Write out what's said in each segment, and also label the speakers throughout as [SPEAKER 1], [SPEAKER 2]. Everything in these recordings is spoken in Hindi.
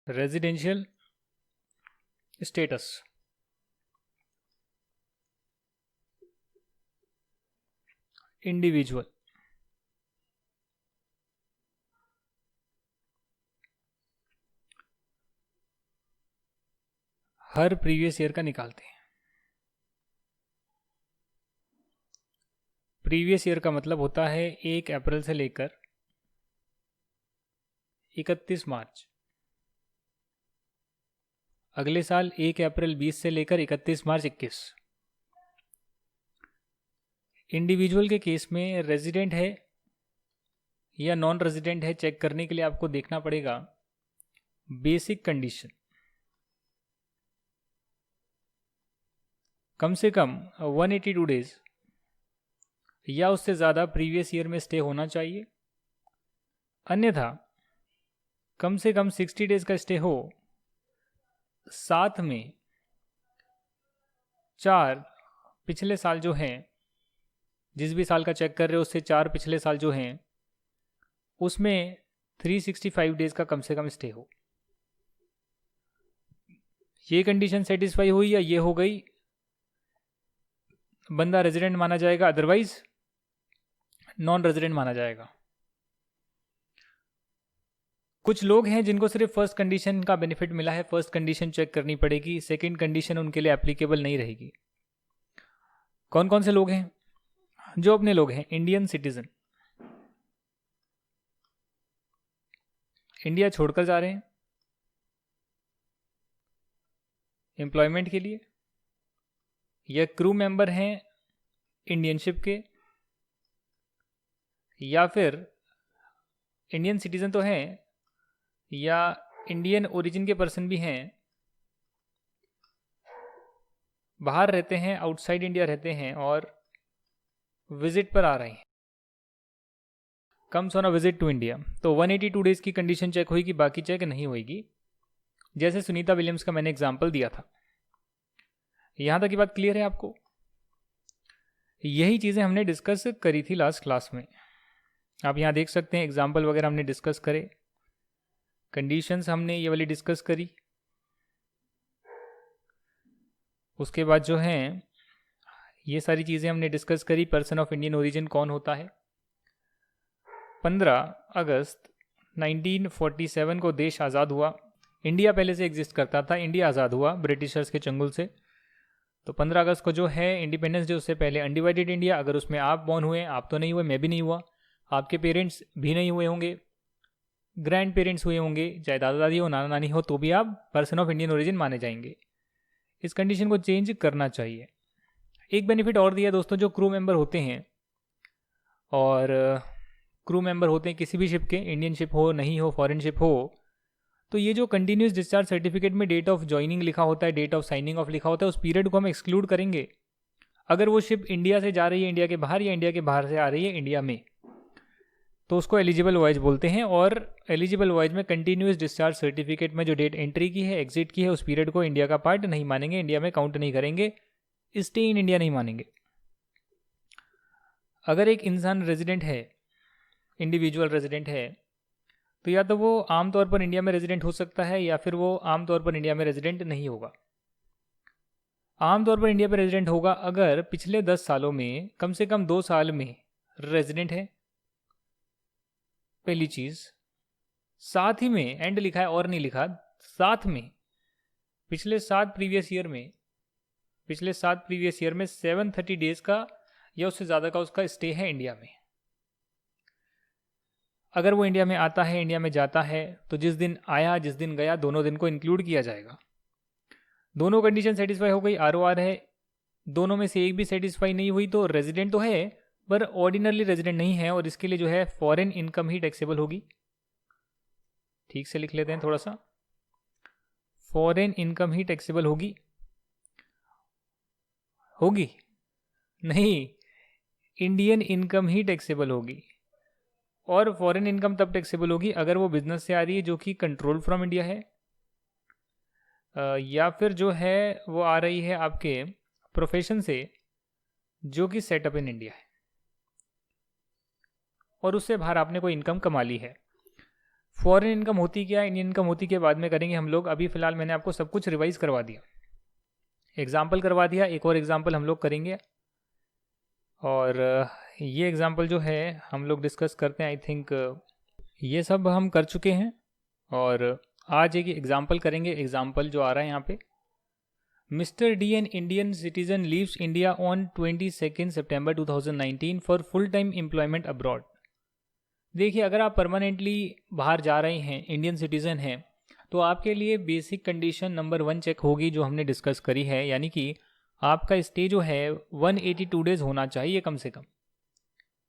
[SPEAKER 1] Residential status. इंडिविजुअल। हर प्रीवियस ईयर का निकालते हैं। प्रीवियस ईयर का मतलब होता है 1 अप्रैल से लेकर 31 मार्च। अगले साल 1 अप्रैल 20 से लेकर 31 मार्च 21। इंडिविजुअल के केस में रेजिडेंट है या नॉन रेजिडेंट है चेक करने के लिए आपको देखना पड़ेगा बेसिक कंडीशन। कम से कम 182 डेज या उससे ज़्यादा प्रीवियस ईयर में स्टे होना चाहिए, अन्यथा कम से कम 60 डेज का स्टे हो, साथ में 4 पिछले साल जो हैं, जिस भी साल का चेक कर रहे हो उससे 4 पिछले साल जो हैं उसमें 365 डेज का कम से कम स्टे हो। ये कंडीशन सेटिस्फाई हुई या ये हो गई, बंदा रेजिडेंट माना जाएगा, अदरवाइज नॉन रेजिडेंट माना जाएगा। कुछ लोग हैं जिनको सिर्फ फर्स्ट कंडीशन का बेनिफिट मिला है, फर्स्ट कंडीशन चेक करनी पड़ेगी, सेकंड कंडीशन उनके लिए एप्लीकेबल नहीं रहेगी। कौन कौन से लोग हैं? जो अपने लोग हैं, इंडियन सिटीजन, इंडिया छोड़कर जा रहे हैं एम्प्लॉयमेंट के लिए, या क्रू मेंबर हैं इंडियन शिप के, या फिर इंडियन सिटीजन तो हैं या इंडियन ओरिजिन के पर्सन भी हैं, बाहर रहते हैं, आउटसाइड इंडिया रहते हैं और विजिट पर आ रहे हैं, comes on a visit to India, तो 182 डेज की कंडीशन चेक होगी, बाकी चेक नहीं होगी। जैसे सुनीता विलियम्स का मैंने एग्जाम्पल दिया था। यहां तक की बात क्लियर है आपको? यही चीज़ें हमने डिस्कस करी थी लास्ट क्लास में। आप यहाँ देख सकते हैं एग्जाम्पल वगैरह हमने डिस्कस करे, कंडीशंस हमने ये वाली डिस्कस करी। उसके बाद जो है ये सारी चीज़ें हमने डिस्कस करी। पर्सन ऑफ इंडियन ओरिजिन कौन होता है? 15 अगस्त 1947 को देश आज़ाद हुआ। इंडिया पहले से एग्जिस्ट करता था, इंडिया आज़ाद हुआ ब्रिटिशर्स के चंगुल से। तो 15 अगस्त को जो है इंडिपेंडेंस डे, उससे पहले अनडिवाइडेड इंडिया। अगर उसमें आप बॉर्न हुए, आप तो नहीं हुए, मैं भी नहीं हुआ, आपके पेरेंट्स भी नहीं हुए होंगे, ग्रैंड पेरेंट्स हुए होंगे, चाहे दादा दादी हो, नाना नानी हो, तो भी आप पर्सन ऑफ इंडियन ओरिजिन माने जाएंगे। इस कंडीशन को चेंज करना चाहिए। एक बेनिफिट और दिया दोस्तों, जो क्रू मेंबर होते हैं और क्रू मेंबर होते हैं किसी भी शिप के, इंडियन शिप हो, नहीं हो, फॉरेन शिप हो, तो ये जो कंटिन्यूस डिस्चार्ज सर्टिफिकेट में डेट ऑफ ज्वाइनिंग लिखा होता है, डेट ऑफ साइनिंग ऑफ लिखा होता है, उस पीरियड को हम एक्सक्लूड करेंगे। अगर वो शिप इंडिया से जा रही है इंडिया के बाहर, या इंडिया के बाहर से आ रही है इंडिया में, तो उसको एलिजिबल वॉयज बोलते हैं। और एलिजिबल वॉयज में कंटिन्यूस डिस्चार्ज सर्टिफिकेट में जो डेट एंट्री की है, एग्जिट की है, उस पीरियड को इंडिया का पार्ट नहीं मानेंगे, इंडिया में काउंट नहीं करेंगे, स्टे इन इंडिया नहीं मानेंगे। अगर एक इंसान रेजिडेंट है, इंडिविजुअल रेजिडेंट है, तो या तो वो आमतौर पर इंडिया में रेजिडेंट हो सकता है, या फिर वो आमतौर पर इंडिया में रेजिडेंट नहीं होगा। आमतौर पर इंडिया में रेजिडेंट होगा अगर पिछले 10 सालों में कम से कम 2 साल में रेजिडेंट है, पहली चीज। साथ ही में एंड लिखा है और नहीं लिखा, साथ में पिछले 7 प्रीवियस ईयर में 730 डेज का या उससे ज़्यादा का उसका स्टे है इंडिया में। अगर वो इंडिया में आता है, इंडिया में जाता है, तो जिस दिन आया जिस दिन गया, दोनों दिन को इंक्लूड किया जाएगा। दोनों कंडीशन सेटिस्फाई हो गई, आरओआर है, दोनों में से एक भी सेटिस्फाई नहीं हुई तो रेजिडेंट तो है पर ऑर्डिनरली रेजिडेंट नहीं है, और इसके लिए जो है फॉरेन इनकम ही टैक्सेबल होगी। ठीक से लिख लेते हैं थोड़ा सा, फॉरेन इनकम ही टैक्सेबल होगी नहीं, इंडियन इनकम ही टैक्सेबल होगी। और फॉरेन इनकम तब टैक्सेबल होगी अगर वो बिजनेस से आ रही है जो कि कंट्रोल फ्रॉम इंडिया है, या फिर जो है वो आ रही है आपके प्रोफेशन से जो कि सेटअप इन इंडिया है, और उससे बाहर आपने कोई इनकम कमा ली है। फॉरेन इनकम होती क्या है, इंडियन इनकम होती क्या, बाद में करेंगे हम लोग। अभी फ़िलहाल मैंने आपको सब कुछ रिवाइज करवा दिया, एग्जाम्पल करवा दिया। एक और एग्जाम्पल हम लोग करेंगे, और ये एग्जाम्पल जो है हम लोग डिस्कस करते हैं। आई थिंक ये सब हम कर चुके हैं, और आज एक एग्जाम्पल करेंगे। एग्जाम्पल जो आ रहा है यहाँ पे, mister D an Indian citizen leaves India on 22 September 2019 for full time employment abroad. देखिए, अगर आप परमानेंटली बाहर जा रहे हैं, इंडियन सिटीज़न हैं, तो आपके लिए बेसिक कंडीशन नंबर 1 चेक होगी, जो हमने डिस्कस करी है, यानी कि आपका स्टे जो है 182 डेज़ होना चाहिए कम से कम।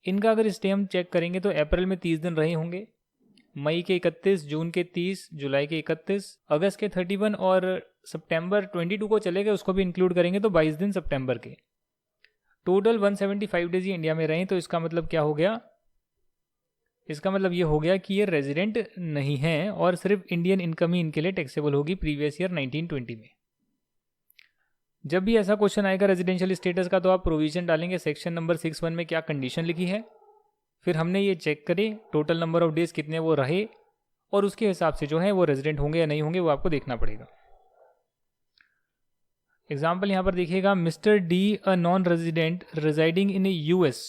[SPEAKER 1] इनका अगर स्टे हम चेक करेंगे तो अप्रैल में 30 दिन रहे होंगे, मई के 31, जून के 30, जुलाई के 31, अगस्त के 31 और सितंबर 22 को चले गए, उसको भी इंक्लूड करेंगे तो 22 दिन सितंबर के। टोटल 175 डेज ये इंडिया में रहे। तो इसका मतलब क्या हो गया, इसका मतलब ये हो गया कि ये रेजिडेंट नहीं है, और सिर्फ इंडियन इनकम ही इनके लिए टैक्सेबल होगी प्रीवियस ईयर 1920 में। जब भी ऐसा क्वेश्चन आएगा रेजिडेंशियल स्टेटस का, तो आप प्रोविजन डालेंगे सेक्शन नंबर 61 में क्या कंडीशन लिखी है, फिर हमने ये चेक करे टोटल नंबर ऑफ डेज कितने वो रहे, और उसके हिसाब से जो है वो रेजिडेंट होंगे या नहीं होंगे वो आपको देखना पड़ेगा। एग्जाम्पल यहाँ पर देखिएगा, mister D a non resident residing in US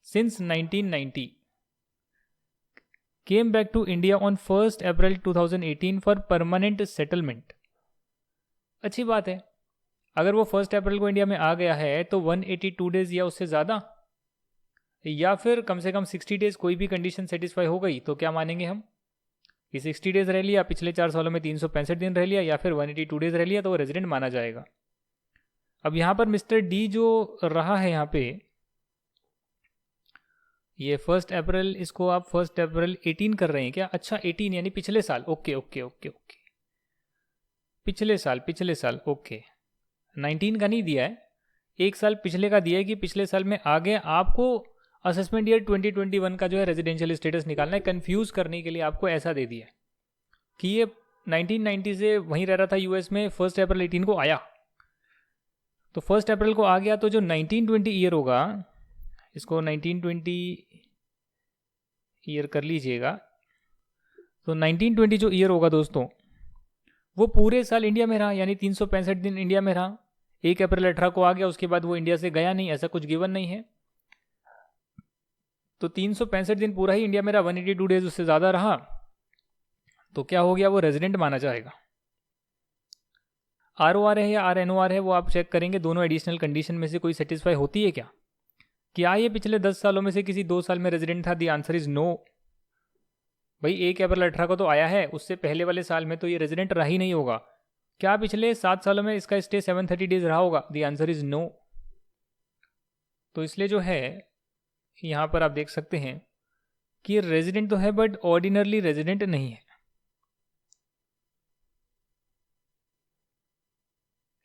[SPEAKER 1] since 1990 came back to India on 1st April 2018 for permanent settlement। अच्छी बात है, अगर वो 1 अप्रैल को इंडिया में आ गया है तो 182 डेज या उससे ज़्यादा, या फिर कम से कम 60 डेज, कोई भी कंडीशन सेटिस्फाई हो गई तो क्या मानेंगे हम कि 60 डेज रह लिया, पिछले 4 सालों में 365 दिन रह लिया, या फिर 182 डेज रह लिया, तो वो रेजिडेंट माना जाएगा। अब यहाँ पर मिस्टर डी जो रहा है यहाँ पे, ये 1 अप्रैल, इसको आप 1 अप्रैल 18 कर रहे हैं क्या? अच्छा, 18 यानी पिछले साल। ओके ओके ओके ओके, पिछले साल ओके। 19 का नहीं दिया है, एक साल पिछले का दिया है कि पिछले साल में आ गए। आपको असेसमेंट ईयर 2021 का जो है रेजिडेंशियल स्टेटस निकालना है, कंफ्यूज करने के लिए आपको ऐसा दे दिया कि ये 1990 से वहीं रह रहा था यूएस में, 1 अप्रैल 18 को आया, तो 1 अप्रैल को आ गया, तो जो 1920 ईयर होगा, इसको 1920 ईयर कर लीजिएगा, तो 1920 जो ईयर होगा दोस्तों, वो पूरे साल इंडिया में रहा, यानी 365 दिन इंडिया में रहा। 1 अप्रैल 18 को आ गया, उसके बाद वो इंडिया से गया नहीं, ऐसा कुछ गिवन नहीं है। तो 365 दिन पूरा ही इंडिया में रहा, 182 डेज उससे ज़्यादा रहा, तो क्या हो गया, वो रेजिडेंट माना जाएगा। ROR है या RNOR है वो आप चेक करेंगे, दोनों एडिशनल कंडीशन में से कोई सेटिस्फाई होती है क्या? क्या ये पिछले 10 सालों में से किसी 2 साल में रेजिडेंट था? The answer is no. भाई 1 अप्रैल 18 को तो आया है, उससे पहले वाले साल में तो ये रेजिडेंट रहा ही नहीं होगा। क्या पिछले 7 सालों में इसका स्टे 730 डेज रहा होगा? The answer is no. तो इसलिए जो है यहाँ पर आप देख सकते हैं कि रेजिडेंट तो है बट ऑर्डिनरली रेजिडेंट नहीं है।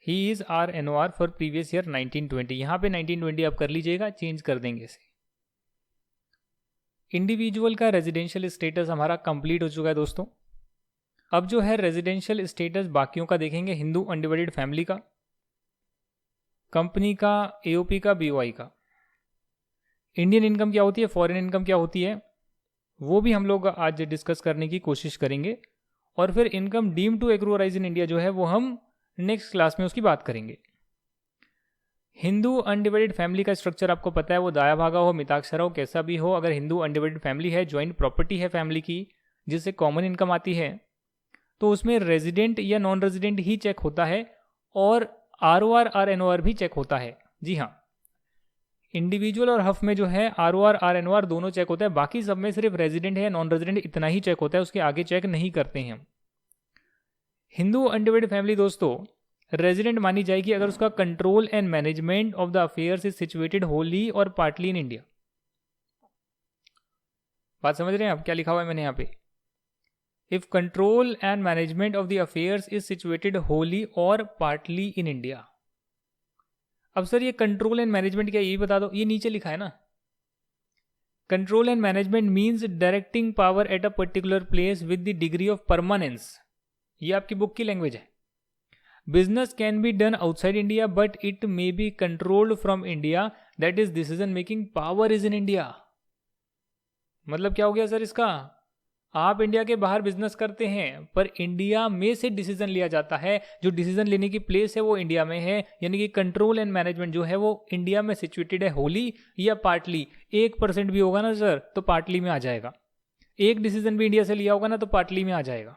[SPEAKER 1] He is RNOR for previous year 1920। यहाँ पे 1920 आप कर लीजिएगा, चेंज कर देंगे इसे। इंडिविजुअल का रेजिडेंशियल स्टेटस हमारा कंप्लीट हो चुका है दोस्तों। अब जो है रेजिडेंशियल स्टेटस बाकियों का देखेंगे, हिंदू अनडिवाइडेड फैमिली का, कंपनी का, AOP का, BOI का। इंडियन इनकम क्या होती है, फॉरेन इनकम क्या होती है, वो भी हम लोग आज डिस्कस करने की कोशिश करेंगे। और फिर income deem to accrue arise in India जो है वो हम नेक्स्ट क्लास में उसकी बात करेंगे। हिंदू अनडिवाइडेड फैमिली का स्ट्रक्चर आपको पता है, वो दाया भागा हो, मिताक्षरा हो, कैसा भी हो, अगर हिंदू अनडिवाइडेड फैमिली है, ज्वाइंट प्रॉपर्टी है फैमिली की, जिससे कॉमन इनकम आती है, तो उसमें रेजिडेंट या नॉन रेजिडेंट ही चेक होता है, और ROR RNOR भी चेक होता है। जी हाँ, इंडिविजुअल और हफ में जो है ROR RNOR दोनों चेक होता है, बाकी सब में सिर्फ रेजिडेंट है या नॉन रेजिडेंट इतना ही चेक होता है, उसके आगे चेक नहीं करते हैं हम। हिंदू अनडिवाइडेड फैमिली दोस्तों रेजिडेंट मानी जाएगी अगर उसका control and management of the affairs is situated Holi और पार्टली इन इंडिया। बात समझ रहे हैं आप, क्या लिखा हुआ है मैंने यहाँ पे? If control and management of the affairs is situated Holi और पार्टली इन इंडिया। अब सर ये कंट्रोल एंड मैनेजमेंट क्या, ये बता दो। ये नीचे लिखा है ना, control and management means directing power at a particular place with the degree of permanence. ये आपकी बुक की लैंग्वेज है। Business can be done outside India but it may be controlled from India, that is decision making power is in India. मतलब क्या हो गया सर इसका? आप इंडिया के बाहर बिजनेस करते हैं पर इंडिया में से डिसीजन लिया जाता है, जो डिसीजन लेने की प्लेस है वो इंडिया में है, यानी कि कंट्रोल एंड मैनेजमेंट जो है वो इंडिया में सिचुएटेड है होली या पार्टली। 1% भी होगा ना सर तो पार्टली में आ जाएगा, एक डिसीजन भी इंडिया से लिया होगा ना तो पार्टली में आ जाएगा।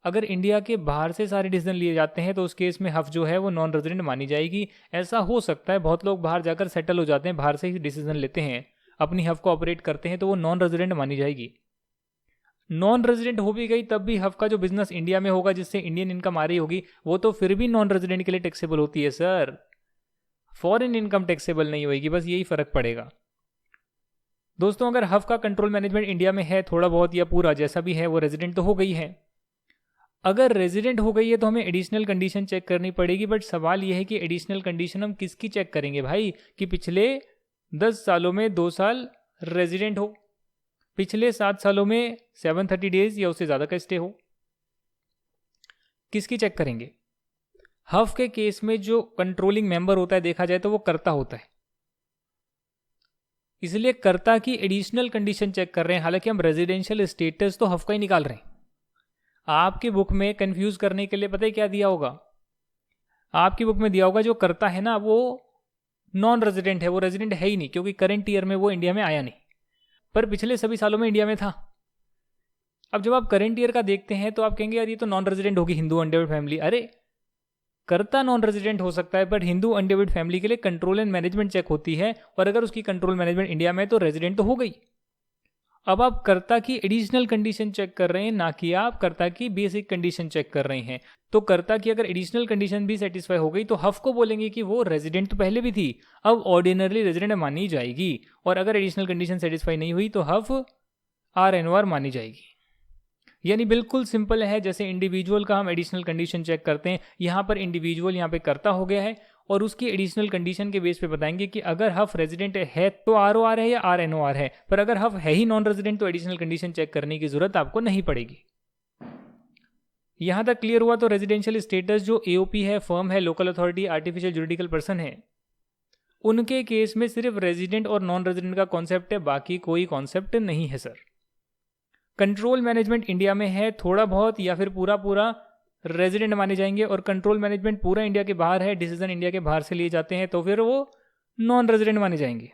[SPEAKER 1] अगर इंडिया के बाहर से सारे डिसीजन लिए जाते हैं तो उस केस में हफ जो है वो नॉन रेजिडेंट मानी जाएगी। ऐसा हो सकता है बहुत लोग बाहर जाकर सेटल हो जाते हैं, बाहर से ही डिसीजन लेते हैं, अपनी हफ को ऑपरेट करते हैं, तो वो नॉन रेजिडेंट मानी जाएगी। नॉन रेजिडेंट हो भी गई तब भी हफ का जो बिजनेस इंडिया में होगा जिससे इंडियन इनकम आ रही होगी वो तो फिर भी नॉन रेजिडेंट के लिए टैक्सेबल होती है सर, फॉरेन इनकम टैक्सेबल नहीं होगी, बस यही फर्क पड़ेगा। दोस्तों अगर हफ का कंट्रोल मैनेजमेंट इंडिया में है थोड़ा बहुत या पूरा जैसा भी है, वो रेजिडेंट तो हो गई है। अगर रेजिडेंट हो गई है तो हमें एडिशनल कंडीशन चेक करनी पड़ेगी, बट सवाल यह है कि एडिशनल कंडीशन हम किसकी चेक करेंगे भाई, कि पिछले 10 सालों में 2 साल रेजिडेंट हो, पिछले 7 सालों में 730 डेज या उससे ज़्यादा का स्टे हो, किसकी चेक करेंगे। हफ के केस में जो कंट्रोलिंग मेंबर होता है देखा जाए तो वो कर्ता होता है, इसलिए कर्ता की एडिशनल कंडीशन चेक कर रहे हैं। हालांकि हम रेजिडेंशियल स्टेटस तो हफ का ही निकाल रहे हैं। आपकी बुक में कंफ्यूज करने के लिए पता है क्या दिया होगा, आपकी बुक में दिया होगा जो कर्ता है ना वो नॉन रेजिडेंट है, वो रेजिडेंट है ही नहीं क्योंकि करंट ईयर में वो इंडिया में आया नहीं, पर पिछले सभी सालों में इंडिया में था। अब जब आप करंट ईयर का देखते हैं तो आप कहेंगे यार ये तो नॉन रेजिडेंट होगी, हिंदू अनडिवाइडेड फैमिली। अरे कर्ता नॉन रेजिडेंट हो सकता है बट हिंदू अनडिवाइडेड फैमिली के लिए कंट्रोल एंड मैनेजमेंट चेक होती है, और अगर उसकी कंट्रोल मैनेजमेंट इंडिया में तो रेजिडेंट तो हो गई। अब आप कर्ता की एडिशनल कंडीशन चेक कर रहे हैं, ना कि आप कर्ता की बेसिक कंडीशन चेक कर रहे हैं। तो कर्ता की अगर एडिशनल कंडीशन भी सेटिस्फाई हो गई तो हफ को बोलेंगे कि वो रेजिडेंट तो पहले भी थी, अब ऑर्डिनरली रेजिडेंट मानी जाएगी, और अगर एडिशनल कंडीशन सेटिस्फाई नहीं हुई तो हफ RNOR मानी जाएगी। यानी बिल्कुल सिंपल है, जैसे इंडिविजुअल का हम एडिशनल कंडीशन चेक करते हैं, यहाँ पर इंडिविजुअल यहाँ पे कर्ता हो गया है और उसकी एडिशनल कंडीशन के बेस पे बताएंगे कि अगर हफ रेजिडेंट है तो ROR है या RNOR है, पर अगर हफ है ही नॉन रेजिडेंट तो एडिशनल कंडीशन चेक करने की जरूरत आपको नहीं पड़ेगी। यहां तक क्लियर हुआ। तो रेजिडेंशियल स्टेटस जो AOP है, फर्म है, local authority, artificial juridical person है, उनके केस में सिर्फ रेजिडेंट और नॉन रेजिडेंट का कॉन्सेप्ट है, बाकी कोई कॉन्सेप्ट नहीं है सर। कंट्रोल मैनेजमेंट इंडिया में है थोड़ा बहुत या फिर पूरा पूरा रेजिडेंट माने जाएंगे, और कंट्रोल मैनेजमेंट पूरा इंडिया के बाहर है, डिसीजन इंडिया के बाहर से लिए जाते हैं तो फिर वो नॉन रेजिडेंट माने जाएंगे।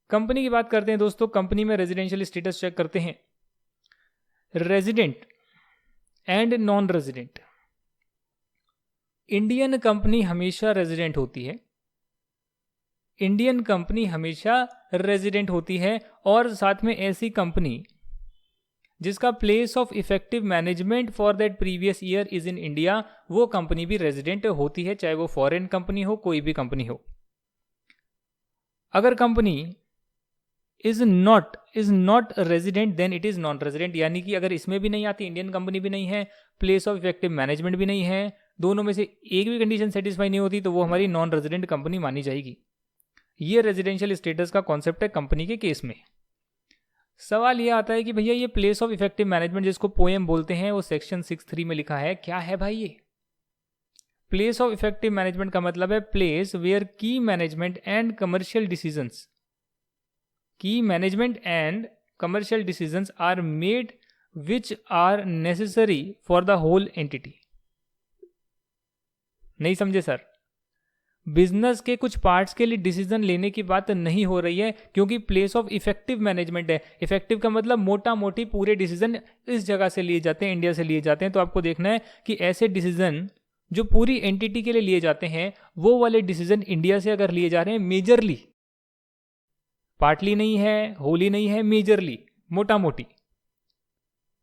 [SPEAKER 1] कंपनी की बात करते हैं दोस्तों, कंपनी में रेजिडेंशियल स्टेटस चेक करते हैं। Resident and non resident, Indian company हमेशा रेजिडेंट होती है, इंडियन कंपनी हमेशा रेजिडेंट होती है, और साथ में ऐसी कंपनी जिसका place of effective management for that previous year is in India, वो कंपनी भी रेजिडेंट होती है, चाहे वो फॉरेन कंपनी हो, कोई भी कंपनी हो। अगर company is not resident then it is non resident, यानी कि अगर इसमें भी नहीं आती, इंडियन कंपनी भी नहीं है, प्लेस ऑफ इफेक्टिव मैनेजमेंट भी नहीं है, दोनों में से एक भी कंडीशन सेटिस्फाई नहीं होती तो वो हमारी नॉन रेजिडेंट कंपनी मानी जाएगी। ये रेजिडेंशियल स्टेटस का कॉन्सेप्ट है कंपनी के केस में। सवाल यह आता है कि भैया ये प्लेस ऑफ इफेक्टिव मैनेजमेंट जिसको पोएम बोलते हैं वो सेक्शन 6(3) में लिखा है, क्या है भाई ये? प्लेस ऑफ इफेक्टिव मैनेजमेंट का मतलब है place where key management and commercial decisions are made which are necessary for the whole entity. नहीं समझे सर? बिजनेस के कुछ पार्ट्स के लिए डिसीजन लेने की बात नहीं हो रही है, क्योंकि प्लेस ऑफ इफेक्टिव मैनेजमेंट है। इफेक्टिव का मतलब मोटा मोटी पूरे डिसीजन इस जगह से लिए जाते हैं, इंडिया से लिए जाते हैं। तो आपको देखना है कि ऐसे डिसीजन जो पूरी एंटिटी के लिए लिए जाते हैं, वो वाले डिसीजन इंडिया से अगर लिए जा रहे हैं मेजरली, पार्टली नहीं है, होली नहीं है, मेजरली, मोटा मोटी,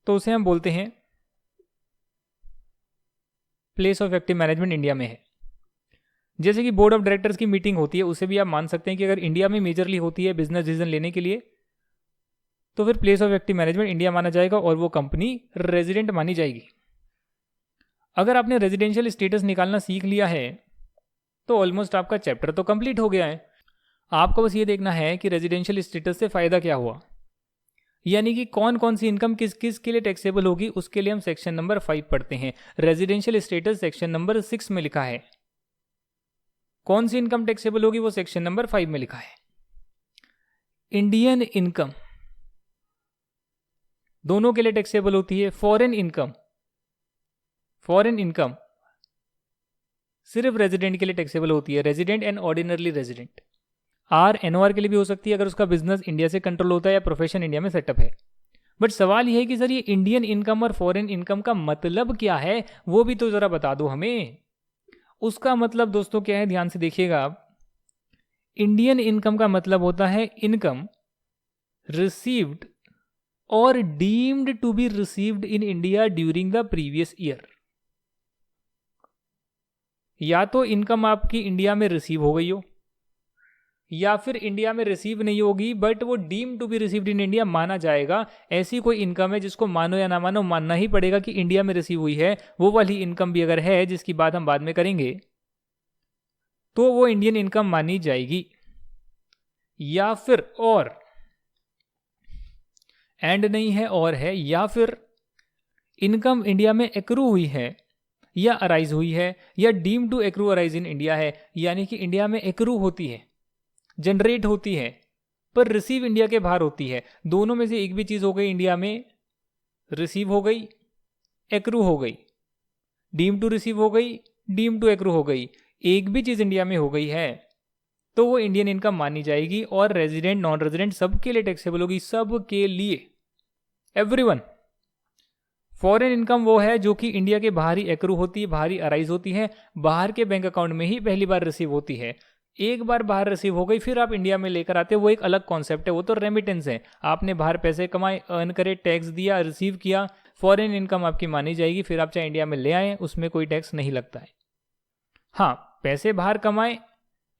[SPEAKER 1] तो उसे हम बोलते हैं place of effective management India में है। जैसे कि बोर्ड ऑफ डायरेक्टर्स की मीटिंग होती है, उसे भी आप मान सकते हैं कि अगर इंडिया में मेजरली होती है बिजनेस डिसीजन लेने के लिए, तो फिर place of effective management India माना जाएगा और वो कंपनी रेजिडेंट मानी जाएगी। अगर आपने रेजिडेंशियल स्टेटस निकालना सीख लिया है तो ऑलमोस्ट आपका चैप्टर तो कंप्लीट हो गया है। आपको बस ये देखना है कि रेजिडेंशियल स्टेटस से फायदा क्या हुआ, यानी कि कौन कौन सी इनकम किस किस के लिए टैक्सेबल होगी, उसके लिए हम सेक्शन नंबर 5 पढ़ते हैं। रेजिडेंशियल स्टेटस सेक्शन नंबर 6 में लिखा है, कौन सी इनकम टैक्सेबल होगी वो सेक्शन नंबर 5 में लिखा है। इंडियन इनकम दोनों के लिए टैक्सेबल होती है। फॉरेन इनकम सिर्फ रेजिडेंट के लिए टैक्सेबल होती है, resident and ordinarily resident. NOR के लिए भी हो सकती है अगर उसका बिजनेस इंडिया से कंट्रोल होता है या प्रोफेशन इंडिया में सेटअप है। बट सवाल यह है कि सर ये इंडियन इनकम और फॉरेन इनकम का मतलब क्या है, वो भी तो जरा बता दो हमें। उसका मतलब दोस्तों क्या है, ध्यान से देखिएगा आप। इंडियन इनकम का मतलब होता है इनकम रिसीव्ड और deemed to be received in India during the previous year. या तो इनकम आपकी इंडिया में रिसीव हो गई हो, या फिर इंडिया में रिसीव नहीं होगी बट वो deem to be received in India माना जाएगा। ऐसी कोई इनकम है जिसको मानो या ना मानो मानना ही पड़ेगा कि इंडिया में रिसीव हुई है। वो वाली इनकम भी अगर है, जिसकी बात हम बाद में करेंगे, तो वो इंडियन इनकम मानी जाएगी। या फिर और एंड नहीं है, और है, या फिर इनकम इंडिया में एक्रू हुई है या अराइज हुई है या deem to accrue arise in India है, यानी कि इंडिया में एक्रू होती है, जनरेट होती है, पर रिसीव इंडिया के बाहर होती है। दोनों में से एक भी चीज हो गई, इंडिया में रिसीव हो गई, एक्रू हो गई, डीम टू रिसीव हो गई, डीम टू एक्रू हो गई, एक भी चीज इंडिया में हो गई है तो वो इंडियन इनकम मानी जाएगी। और रेजिडेंट नॉन रेजिडेंट सबके लिए टैक्सेबल होगी, सबके लिए, एवरीवन। फॉरेन इनकम वो है जो कि इंडिया के बाहर ही एक्रू होती है, बाहर ही अराइज होती है, बाहर के बैंक अकाउंट में ही पहली बार रिसीव होती है। एक बार बाहर रिसीव हो गई फिर आप इंडिया में लेकर आते हो, वो एक अलग कॉन्सेप्ट है, वो तो रेमिटेंस है। आपने बाहर पैसे कमाए, अर्न करे, टैक्स दिया, रिसीव किया, फॉरेन इनकम आपकी मानी जाएगी। फिर आप चाहे इंडिया में ले आए, उसमें कोई टैक्स नहीं लगता है। हाँ, पैसे बाहर कमाए,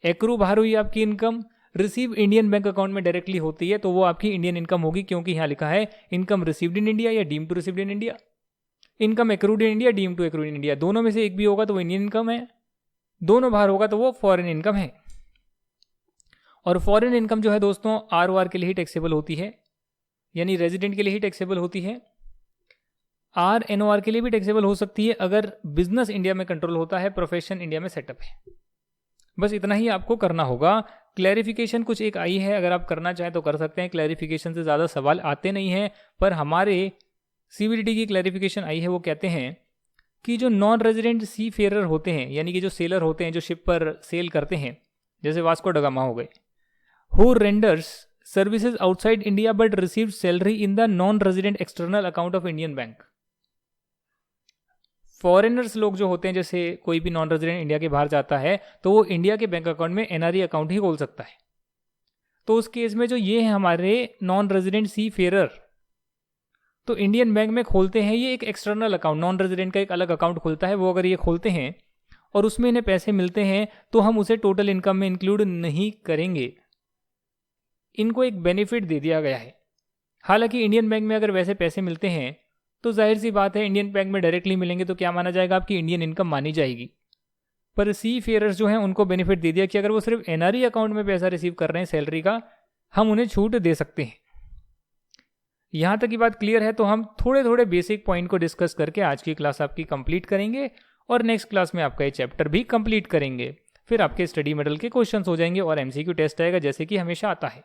[SPEAKER 1] एक्रू बाहर हुई आपकी income, receive Indian bank account में डायरेक्टली होती है, तो वो आपकी इंडियन इनकम होगी, क्योंकि यहाँ लिखा है इनकम रिसीव्ड इन इंडिया या deem to received in India. Income accrued in India, deem to accrued in India, दोनों में से एक भी होगा तो वो इंडियन इनकम है, दोनों बाहर होगा तो वो फॉरेन इनकम है। और फॉरेन इनकम जो है दोस्तों ROR के लिए ही टैक्सेबल होती है, यानी रेजिडेंट के लिए ही टैक्सेबल होती है। NOR के लिए भी टैक्सेबल हो सकती है अगर बिजनेस इंडिया में कंट्रोल होता है, प्रोफेशन इंडिया में सेटअप है। बस इतना ही आपको करना होगा। क्लैरिफिकेशन कुछ एक आई है, अगर आप करना चाहें तो कर सकते हैं। क्लैरिफिकेशन से ज़्यादा सवाल आते नहीं हैं, पर हमारे CBDT की क्लैरिफिकेशन आई है, वो कहते हैं कि जो नॉन रेजिडेंट सी फेरर होते हैं, यानी कि जो सेलर होते हैं, जो शिप पर सेल करते हैं, जैसे वास्को ड गामा हो गए, who renders services outside India but receive salary in the non resident external account of Indian bank. Foreigners लोग जो होते हैं, जैसे कोई भी नॉन रेजिडेंट इंडिया के बाहर जाता है तो वो इंडिया के बैंक अकाउंट में NRE अकाउंट ही खोल सकता है। तो उस केस में जो ये है हमारे नॉन रेजिडेंट सी फेरर, तो इंडियन बैंक में खोलते हैं ये एक एक्सटर्नल अकाउंट, नॉन रेजिडेंट का एक अलग अकाउंट खुलता है, वो अगर ये खोलते हैं और उसमें इन्हें पैसे मिलते हैं तो हम उसे टोटल इनकम में इंक्लूड नहीं करेंगे। इनको एक बेनिफिट दे दिया गया है। हालांकि इंडियन बैंक में अगर वैसे पैसे मिलते हैं तो जाहिर सी बात है इंडियन बैंक में डायरेक्टली मिलेंगे तो क्या माना जाएगा, आपकी इंडियन इनकम मानी जाएगी। पर सी फेयरर्स जो हैं उनको बेनिफिट दे दिया कि अगर वो सिर्फ NRE अकाउंट में पैसा रिसीव कर रहे हैं सैलरी का, हम उन्हें छूट दे सकते हैं। यहाँ तक की बात क्लियर है। तो हम थोड़े थोड़े बेसिक पॉइंट को डिस्कस करके आज की क्लास आपकी कंप्लीट करेंगे और नेक्स्ट क्लास में आपका ये चैप्टर भी कंप्लीट करेंगे। फिर आपके स्टडी मॉडल के क्वेश्चंस हो जाएंगे और MCQ टेस्ट आएगा, जैसे कि हमेशा आता है।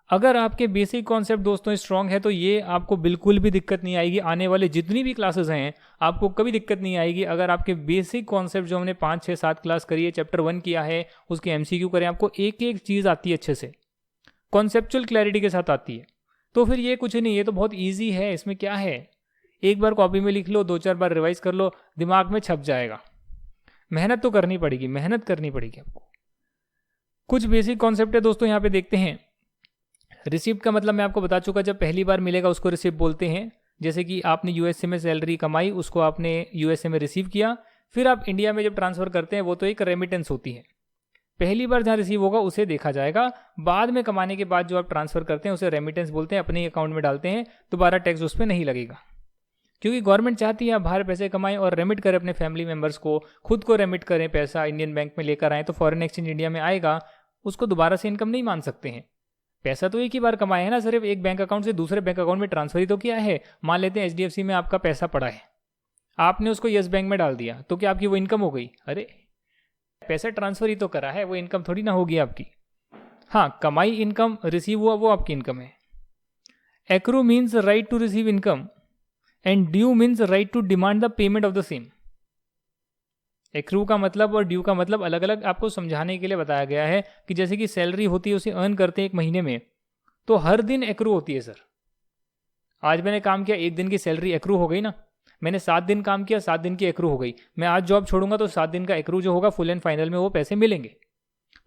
[SPEAKER 1] अगर आपके बेसिक कॉन्सेप्ट दोस्तों स्ट्रांग है तो ये आपको बिल्कुल भी दिक्कत नहीं आएगी। आने वाले जितनी भी क्लासेस हैं आपको कभी दिक्कत नहीं आएगी। अगर आपके बेसिक कॉन्सेप्ट जो हमने 5, 6, 7 क्लास करी है, चैप्टर 1 किया है, उसके MCQ करें, आपको एक एक चीज़ आती है अच्छे से, कॉन्सेप्चुअल क्लैरिटी के साथ आती है, तो फिर ये कुछ नहीं, ये तो बहुत ईजी है। इसमें क्या है, एक बार कॉपी में लिख लो, 2-4 बार रिवाइज कर लो, दिमाग में छप जाएगा। मेहनत तो करनी पड़ेगी, मेहनत करनी पड़ेगी आपको। कुछ बेसिक कॉन्सेप्ट है दोस्तों, यहाँ पे देखते हैं। रिसिप्ट का मतलब मैं आपको बता चुका, जब पहली बार मिलेगा उसको रिसिप्ट बोलते हैं। जैसे कि आपने USA में सैलरी कमाई, उसको आपने USA में रिसीव किया, फिर आप इंडिया में जब ट्रांसफर करते हैं वो तो एक रेमिटेंस होती है। पहली बार जहाँ रिसीव होगा उसे देखा जाएगा, बाद में कमाने के बाद जो आप ट्रांसफर करते हैं उसे रेमिटेंस बोलते हैं, अपने अकाउंट में डालते हैं, दोबारा टैक्स उस पर नहीं लगेगा। क्योंकि गवर्नमेंट चाहती है आप बाहर पैसे कमाएं और रेमिट करें अपने फैमिली मेंबर्स को, खुद को रेमिट करें पैसा, इंडियन बैंक में लेकर आएँ, तो फॉरेन एक्सचेंज इंडिया में आएगा, उसको दोबारा से इनकम नहीं मान सकते हैं। पैसा तो एक ही बार कमाया है ना, सिर्फ एक बैंक अकाउंट से दूसरे बैंक अकाउंट में ट्रांसफर ही तो किया है। मान लेते हैं HDFC में आपका पैसा पड़ा है, आपने उसको येस बैंक में डाल दिया, तो क्या आपकी वो इनकम हो गई? अरे पैसा ट्रांसफर ही तो करा है, वो इनकम थोड़ी ना होगी आपकी। हाँ, कमाई इनकम, रिसीव हुआ वो आपकी इनकम है। Accrue means right to receive income and due means right to demand the payment of the same. Accrue का मतलब और ड्यू का मतलब अलग अलग आपको समझाने के लिए बताया गया है कि जैसे कि सैलरी होती है उसे अर्न करते हैं एक महीने में, तो हर दिन एक्रू होती है सर। आज मैंने काम किया, एक दिन की सैलरी एक्रू हो गई ना। मैंने 7 दिन काम किया, 7 दिन की एक्रू हो गई। मैं आज जॉब छोड़ूंगा तो 7 दिन का एक्रू जो होगा फुल एंड फाइनल में वो पैसे मिलेंगे।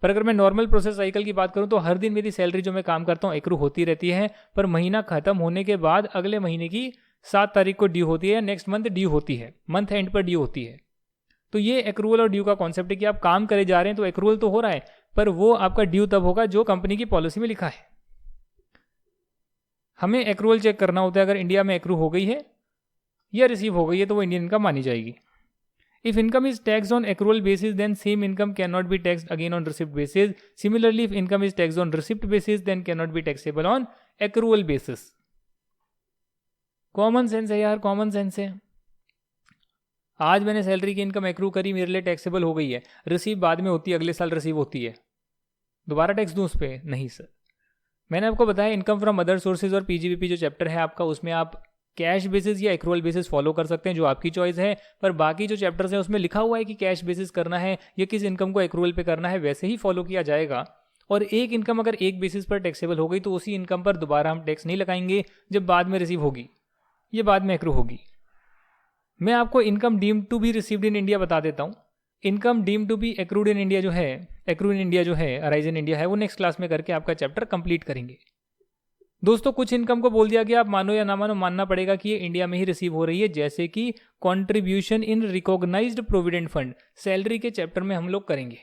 [SPEAKER 1] पर अगर मैं नॉर्मल प्रोसेस साइकिल की बात करूं तो हर दिन मेरी सैलरी जो मैं काम करता हूं एक्रू होती रहती है, पर महीना खत्म होने के बाद अगले महीने की 7 तारीख को ड्यू होती है, नेक्स्ट मंथ ड्यू होती है, मंथ एंड पर ड्यू होती है। तो ये एक्रूवल और ड्यू का कॉन्सेप्ट है कि आप काम करे जा रहे हैं तो एक्रूवल तो हो रहा है, पर वो आपका ड्यू तब होगा जो कंपनी की पॉलिसी में लिखा है। हमें एक्रूवल चेक करना होता है, अगर इंडिया में एक्रू हो गई है या रिसीव हो गई है तो वो इंडियन इनकम मानी जाएगी। If income is taxed on accrual basis, then same income cannot be taxed again on receipt basis. Similarly, if income is taxed on receipt basis, then cannot be taxable on accrual basis. Common sense है यार, कॉमन सेंस है। आज मैंने सैलरी की इनकम एक्रू करी, मेरे लिए टैक्सेबल हो गई है। रिसीव बाद में होती है, अगले साल रिसीव होती है, दोबारा टैक्स दूं उस पर? नहीं सर। मैंने आपको बताया इनकम फ्रॉम अदर सोर्सेज और पीजीबीपी जो चैप्टर है आपका, उसमें आप कैश बेसिस या एक्रूवल बेसिस फॉलो कर सकते हैं, जो आपकी चॉइस है। पर बाकी जो चैप्टर्स हैं उसमें लिखा हुआ है कि कैश बेसिस करना है या किस इनकम को एक्रूवल पे करना है, वैसे ही फॉलो किया जाएगा। और एक इनकम अगर एक बेसिस पर टैक्सेबल हो गई तो उसी इनकम पर दोबारा हम टैक्स नहीं लगाएंगे जब बाद में रिसीव होगी, ये बाद में एक्रू होगी। मैं आपको income deemed to be received in India बता देता हूँ। Income deemed to be accrued in India जो है, एक्रू इन इंडिया जो है, अराइज इन इंडिया है, वो नेक्स्ट क्लास में करके आपका चैप्टर कंप्लीट करेंगे। दोस्तों कुछ इनकम को बोल दिया गया, आप मानो या ना मानो मानना पड़ेगा कि ये इंडिया में ही रिसीव हो रही है, जैसे कि contribution in recognised provident fund, salary के चैप्टर में हम लोग करेंगे।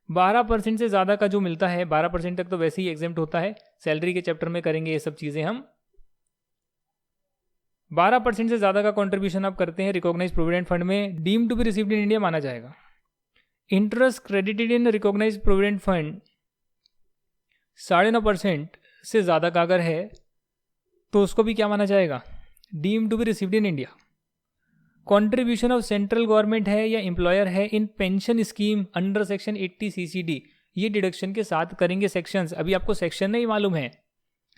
[SPEAKER 1] 12% से ज़्यादा का जो मिलता है, 12% तक तो वैसे ही एग्जेम्प्ट होता है, सैलरी के चैप्टर में करेंगे ये सब चीज़ें हम। 12% से ज़्यादा का कॉन्ट्रीब्यूशन आप करते हैं रिकॉग्नाइज प्रोविडेंट फंड में, deem to be received in India माना जाएगा। Interest credited in recognise provident fund 9.5% से ज़्यादा का अगर है तो उसको भी क्या माना जाएगा? Deem to be received in India. Contribution of central government है या एम्प्लॉयर है in pension scheme under section 80 CCD, ये डिडक्शन के साथ करेंगे सेक्शंस। अभी आपको सेक्शन नहीं मालूम है,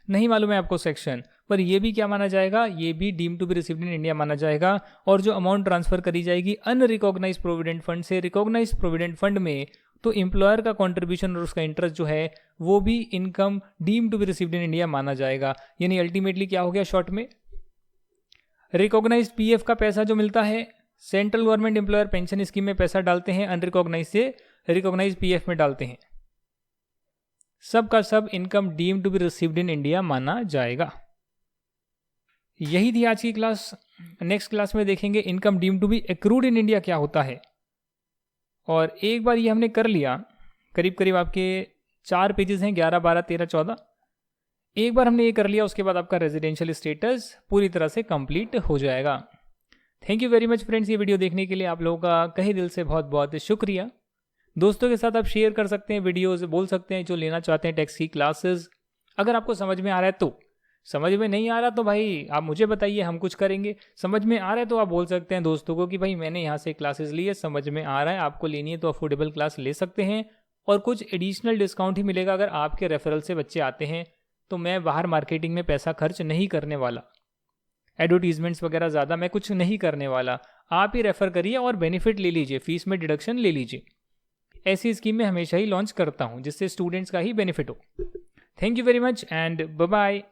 [SPEAKER 1] नहीं मालूम है आपको सेक्शन, पर ये भी क्या माना जाएगा? ये भी deem to be received in India माना जाएगा। और जो अमाउंट ट्रांसफर करी जाएगी अनरिकॉग्नाइज प्रोविडेंट फंड से रिकॉग्नाइज प्रोविडेंट फंड में, तो एम्प्लॉयर का कंट्रीब्यूशन और उसका इंटरेस्ट जो है वो भी income deem to be received in India माना जाएगा। यानी अल्टीमेटली क्या हो गया शॉर्ट में, रिकॉग्नाइज्ड पीएफ का पैसा जो मिलता है, central government employer pension scheme में पैसा डालते हैं, अनरिकॉग्नाइज से रिकॉग्नाइज पीएफ में डालते हैं, सब का सब income deem to be received in India माना जाएगा। यही थी आज की क्लास। नेक्स्ट क्लास में देखेंगे income deem to be accrued in India क्या होता है। और एक बार ये हमने कर लिया, करीब करीब आपके 4 पेजेस हैं, 11, 12, 13, 14। एक बार हमने ये कर लिया, उसके बाद आपका रेजिडेंशियल स्टेटस पूरी तरह से कंप्लीट हो जाएगा। Thank you very much friends, ये वीडियो देखने के लिए आप लोगों का कहीं दिल से बहुत बहुत शुक्रिया। दोस्तों के साथ आप शेयर कर सकते हैं वीडियोस, बोल सकते हैं जो लेना चाहते हैं टैक्स की क्लासेस। अगर आपको समझ में आ रहा है तो, समझ में नहीं आ रहा तो भाई आप मुझे बताइए, हम कुछ करेंगे। समझ में आ रहा है तो आप बोल सकते हैं दोस्तों को कि भाई मैंने यहाँ से क्लासेस ली है, समझ में आ रहा है, आपको लेनी है तो अफोर्डेबल क्लास ले सकते हैं। और कुछ एडिशनल डिस्काउंट ही मिलेगा अगर आपके रेफरल से बच्चे आते हैं, तो मैं बाहर मार्केटिंग में पैसा खर्च नहीं करने वाला, एडवर्टीजमेंट्स वगैरह ज़्यादा मैं कुछ नहीं करने वाला। आप ही रेफर करिए और बेनिफिट ले लीजिए, फीस में डिडक्शन ले लीजिए। ऐसी स्कीम मैं हमेशा ही लॉन्च करता हूँ जिससे स्टूडेंट्स का ही बेनिफिट हो। Thank you very much and bye bye.